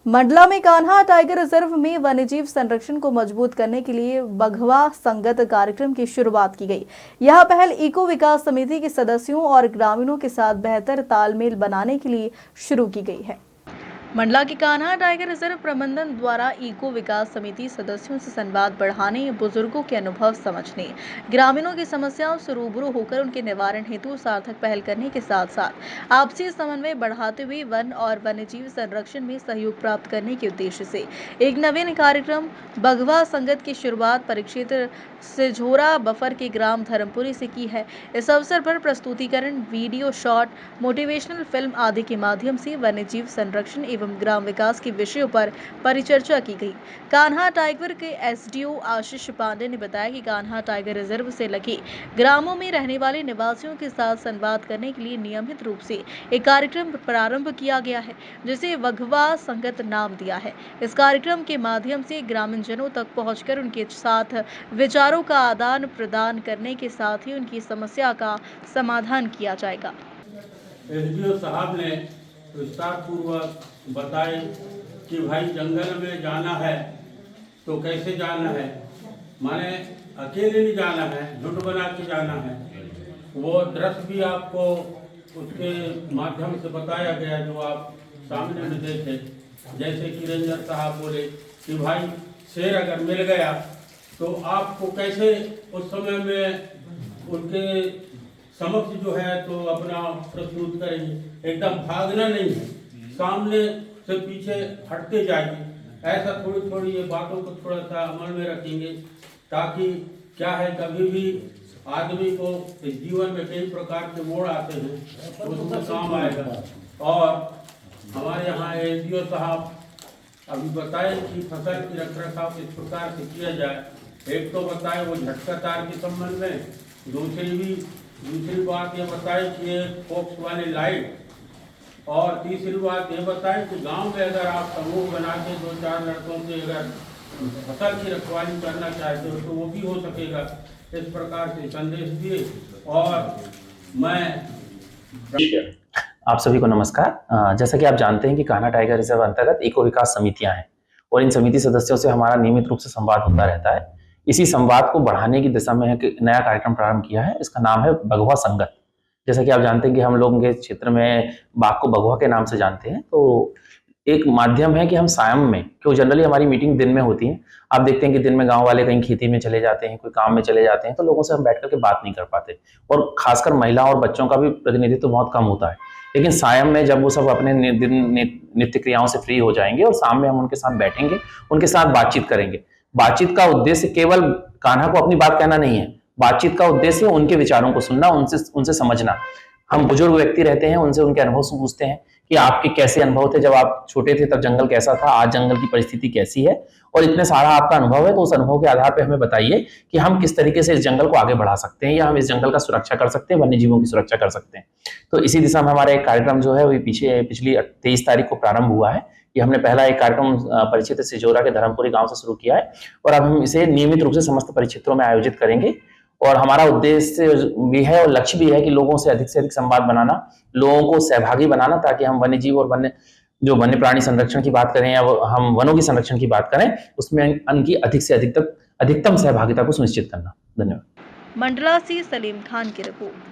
मंडला में Kanha tiger reserve में वन्यजीव संरक्षण को मजबूत करने के लिए बघवा संगत कार्यक्रम की शुरुआत की गई। यह पहल इको विकास समिति के सदस्यों और ग्रामीणों के साथ बेहतर तालमेल बनाने के लिए शुरू की गई है। मंडला के कान्हा टाइगर रिजर्व प्रबंधन द्वारा इको विकास समिति सदस्यों से संवाद बढ़ाने, बुजुर्गों के अनुभव समझने, ग्रामीणों की समस्याओं से रूबरू होकर उनके निवारण हेतु सार्थक पहल करने के साथ साथ आपसी समन्वय बढ़ाते हुए वन और वन्यजीव संरक्षण में सहयोग प्राप्त करने के उद्देश्य से एक नवीन कार्यक्रम बघवा संगत की शुरुआत परिक्षेत्र सिझोरा बफर के ग्राम धर्मपुरी से की है। इस अवसर पर प्रस्तुतिकरण, वीडियो शॉट, मोटिवेशनल फिल्म आदि के माध्यम से वन्यजीव संरक्षण एवं ग्राम विकास के विषयों पर परिचर्चा की गई। कान्हा टाइगर के एसडीओ आशीष पांडे ने बताया कि कान्हा टाइगर रिजर्व से लगे ग्रामों में रहने वाले निवासियों के साथ संवाद करने के लिए नियमित रूप से एक कार्यक्रम प्रारंभ किया गया है, जिसे बघवा संगत नाम दिया है। इस कार्यक्रम के माध्यम से ग्रामीण जनों तक पहुंचकर उनके साथ विचारों का आदान प्रदान करने के साथ ही उनकी समस्या का समाधान किया जाएगा। एसडीओ साहब ने विस्तार पूर्वक बताए कि भाई जंगल में जाना है तो कैसे जाना है, माने अकेले नहीं जाना है, झुंड बना के जाना है। वो दृश्य भी आपको उसके माध्यम से बताया गया जो आप सामने में देखे। जैसे कि रेंजर साहब बोले कि भाई शेर अगर मिल गया तो आपको कैसे उस समय में उनके समक्ष जो है तो अपना प्रस्तुत करेंगे। एकदम भागना नहीं है, सामने से पीछे हटते जाइए। ऐसा थोड़ी थोड़ी ये बातों को थोड़ा सा अमल में रखेंगे ताकि क्या है, कभी भी आदमी को इस जीवन में कई प्रकार के मोड़ आते हैं, उसमें काम आएगा। और हमारे यहाँ एसडीओ साहब अभी बताए कि फसल की रखरखाव किस प्रकार से किया जाए। एक तो बताए वो झटका तार के संबंध में, दूसरी बात ये बताए कि ये फोक्स वाली लाइट, और तीसरी बात ये बताए कि गांव में अगर आप समूह बना के 2-4 लड़कों से अगर फसल की रखवाली करना चाहते हो तो वो भी हो सकेगा। इस प्रकार से संदेश दिए। और मैं आप सभी को नमस्कार। जैसा कि आप जानते हैं कि कान्हा टाइगर रिजर्व अंतर्गत इको विकास समितियां हैं और इन समिति सदस्यों से हमारा नियमित रूप से संवाद होता रहता है। इसी संवाद को बढ़ाने की दिशा में एक नया कार्यक्रम प्रारंभ किया है। इसका नाम है बघवा संगत। जैसा कि आप जानते हैं कि हम लोगों के क्षेत्र में बाघ को बघवा के नाम से जानते हैं, तो एक माध्यम है कि हम सायं में, क्यों जनरली हमारी मीटिंग दिन में होती है। आप देखते हैं कि दिन में गांव वाले कहीं खेती में चले जाते हैं, कोई काम में चले जाते हैं, तो लोगों से हम बैठ करके बात नहीं कर पाते और खासकर महिलाओं और बच्चों का भी प्रतिनिधित्व बहुत कम होता है। लेकिन सायं में जब वो सब अपने नित्य क्रियाओं से फ्री हो जाएंगे और शाम में हम उनके साथ बैठेंगे, उनके साथ बातचीत करेंगे। बातचीत का उद्देश्य केवल कान्हा को अपनी बात कहना नहीं है, बातचीत का उद्देश्य उनके विचारों को सुनना, उनसे समझना। हम बुजुर्ग व्यक्ति रहते हैं, उनसे उनके अनुभव से पूछते हैं कि आपके कैसे अनुभव थे, जब आप छोटे थे तब जंगल कैसा था, आज जंगल की परिस्थिति कैसी है, और इतने सारा आपका अनुभव है तो उस अनुभव के आधार पर हमें बताइए कि हम किस तरीके से इस जंगल को आगे बढ़ा सकते हैं या हम इस जंगल का सुरक्षा कर सकते हैं, वन्य जीवों की सुरक्षा कर सकते हैं। तो इसी दिशा में हमारा एक कार्यक्रम जो है वो पिछली 23 तारीख को प्रारंभ हुआ है। ये हमने पहला एक कार्यक्रम परिक्षेत्र सिझोरा के धर्मपुरी गांव से शुरू किया है और अब हम इसे नियमित रूप से समस्त परिक्षेत्रों में आयोजित करेंगे। और हमारा उद्देश्य भी है और लक्ष्य भी है कि लोगों से अधिक संवाद बनाना, लोगों को सहभागी बनाना, ताकि हम वन्य जीव और वन्य प्राणी संरक्षण की बात करें या हम वनों की संरक्षण की बात करें, उसमें उनकी अधिक से अधिकतम सहभागिता को सुनिश्चित करना। धन्यवाद। मंडला से सलीम खान की रिपोर्ट।